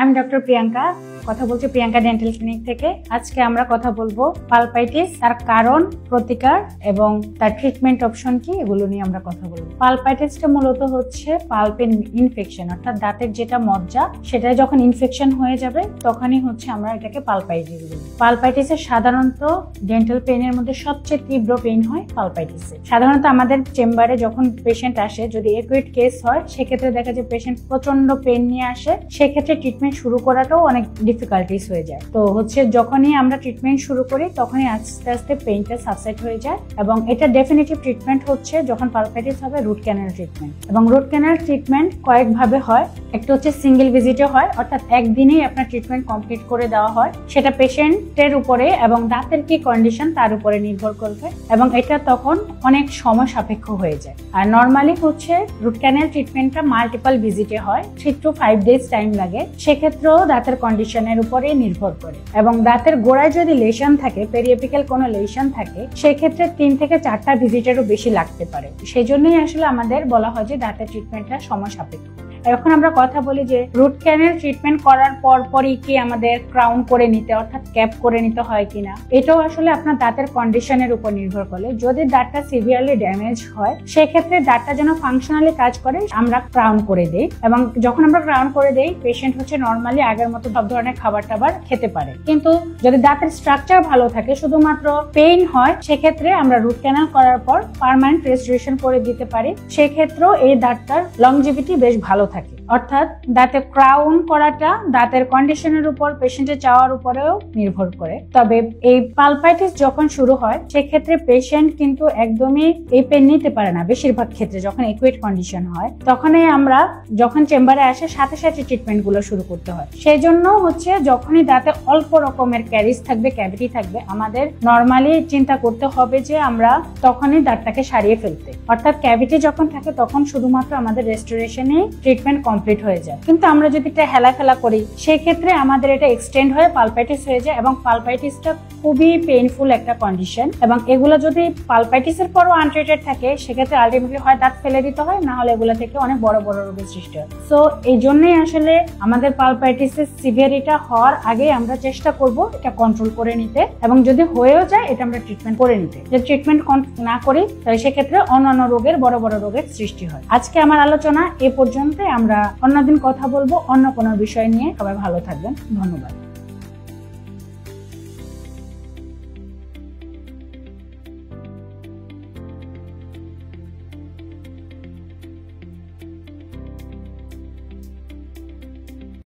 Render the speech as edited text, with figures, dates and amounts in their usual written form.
আমি ডক্টর প্রিয়াঙ্কা কথা বলছি প্রিয়াঙ্কা ডেন্টাল ক্লিনিক থেকে। আজকে আমরা কথা বলবো পালপাইটিস, তার কারণ, প্রতিকার এবং তার ট্রিটমেন্ট অপশন কি, এগুলো নিয়ে আমরা কথা বলবো। পালপাইটিসটা মূলত হচ্ছে পালপের ইনফেকশন, অর্থাৎ দাঁতের যেটা মজ্জা সেটা যখন ইনফেকশন হয়ে যাবে তখনই হচ্ছে আমরা এটাকে পালপাইটিস বলি। পালপাইটিসের সাধারণত ডেন্টাল পেইনের মধ্যে সবচেয়ে তীব্র পেইন হয় পালপাইটিসে। সাধারণত আমাদের চেম্বারে যখন পেশেন্ট আসে, যদি অ্যাকুইট কেস হয় সেক্ষেত্রে দেখা যায় পেশেন্ট প্রচন্ড পেইন নিয়ে আসে, সেক্ষেত্রে ট্রিটমেন্ট শুরু করাটাও অনেক ডিফিকাল্টিস হয়ে যায়। তো হচ্ছে যখনই আমরা ট্রিটমেন্ট শুরু করি তখনই আস্তে আস্তে পেইনটা সাবসাইড হয়ে যায় এবং এটা ডেফিনিটিভ ট্রিটমেন্ট হচ্ছে যখন পালপাইটিস হবে রুট ক্যানাল ট্রিটমেন্ট। এবং রুট ক্যানাল ট্রিটমেন্ট কয়েকভাবে হয়। একটা হচ্ছে সিঙ্গেল ভিজিটে হয়, অর্থাৎ একদিনেই আপনার ট্রিটমেন্ট কমপ্লিট করে দেওয়া হয়। সেটা পেশেন্টের উপরে এবং দাঁতের কি কন্ডিশন তার উপরে নির্ভর করবে এবং এটা তখন অনেক সময় সাপেক্ষ হয়ে যায়। আর নর্মালি হচ্ছে রুট ক্যানাল ট্রিটমেন্টটা মাল্টিপল ভিজিটে হয়, 3 to 5 days টাইম লাগে। সেক্ষেত্রেও দাঁতের কন্ডিশনের উপরে নির্ভর করে এবং দাঁতের গোড়ায় যদি লেশন থাকে, পেরিএপিক্যাল কোনো লেশন থাকে, সেক্ষেত্রে 3 থেকে 4টা ভিজিটেরও বেশি লাগতে পারে। সেই জন্যই আসলে আমাদের বলা হয় যে দাঁতের ট্রিটমেন্টটা সময় সাপেক্ষ। এখন আমরা কথা বলি যে রুট ক্যানাল ট্রিটমেন্ট করার পরই কি আমাদের ক্রাউন করে নিতে, অর্থাৎ ক্যাপ করে নিতে হয় কিনা, এটাও আসলে আপনার দাঁতের কন্ডিশনের উপর নির্ভর করে। যদি দাঁতটা সিভিয়ারলি ড্যামেজ হয় সেক্ষেত্রে দাঁতটা যেন ফাংশনালি কাজ করে আমরা ক্রাউন করে দেই এবং যখন আমরা ক্রাউন করে দেই পেশেন্ট হচ্ছে নর্মালি আগের মতো সব ধরনের খাবার টাবার খেতে পারে। কিন্তু যদি দাঁতের স্ট্রাকচার ভালো থাকে, শুধুমাত্র পেইন হয়, সেক্ষেত্রে আমরা রুট ক্যানাল করার পর পার্মানেন্ট রেস্টোরেশন করে দিতে পারি। সেক্ষেত্রেও এই দাঁতটার লংজিভিটি বেশ ভালো থাকে। অর্থাৎ দাঁতে ক্রাউন করাটা দাঁতের কন্ডিশনের উপর, পেশেন্টের চাওয়ার উপরেও নির্ভর করে। তবে এই পালপাইটিস যখন শুরু হয় সেক্ষেত্রে পেশেন্ট কিন্তু একদমই এই পেন নিতে পারে না। বেশিরভাগ ক্ষেত্রে যখন একুয়েট কন্ডিশন হয় তখনই আমরা যখন চেম্বারে আসে সাথে সাথে ট্রিটমেন্ট গুলো শুরু করতে হয়। সেই জন্য হচ্ছে যখনই দাঁতে অল্প রকমের ক্যারিজ থাকবে, ক্যাভিটি থাকবে, আমাদের নর্মালি চিন্তা করতে হবে যে আমরা তখনই দাঁতটাকে সারিয়ে ফেলতে। অর্থাৎ ক্যাভিটি যখন থাকে তখন শুধুমাত্র আমাদের রেস্টোরেশনে ট্রিটমেন্ট কমপ্লিট হয়ে যায়। কিন্তু আমরা যদি এটা হেলাফেলা করি সেক্ষেত্রে আমাদের এটা এক্সটেন্ড হয়ে পালপাইটিস হয়ে যায় এবং পালপাইটিসটা খুবই পেইনফুল একটা কন্ডিশন এবং এগুলো যদি পালপাইটিসের পরও আনট্রিটেড থাকে সেক্ষেত্রে আলটিমেটলি হয় দাঁত ফেলে দিতে হয়, না হলে এগুলো থেকে অনেক বড় বড় রোগের সৃষ্টি হয়। সো এই জন্যই আসলে আমাদের পালপাইটিসের সিভিয়ারিটি হওয়ার আগে আমরা চেষ্টা করব এটা কন্ট্রোল করে নিতে এবং যদি হয়েও যায় এটা আমরা ট্রিটমেন্ট করে নিতে। যদি ট্রিটমেন্ট না করি তাহলে সেক্ষেত্রে অন্যান্য রোগের, বড় বড় রোগের সৃষ্টি হয়। আজকে আমার আলোচনা এ পর্যন্ত। আমরা অন্যদিন কথা বলবো অন্য কোনো বিষয় নিয়ে। সবাই ভালো থাকবেন, ধন্যবাদ।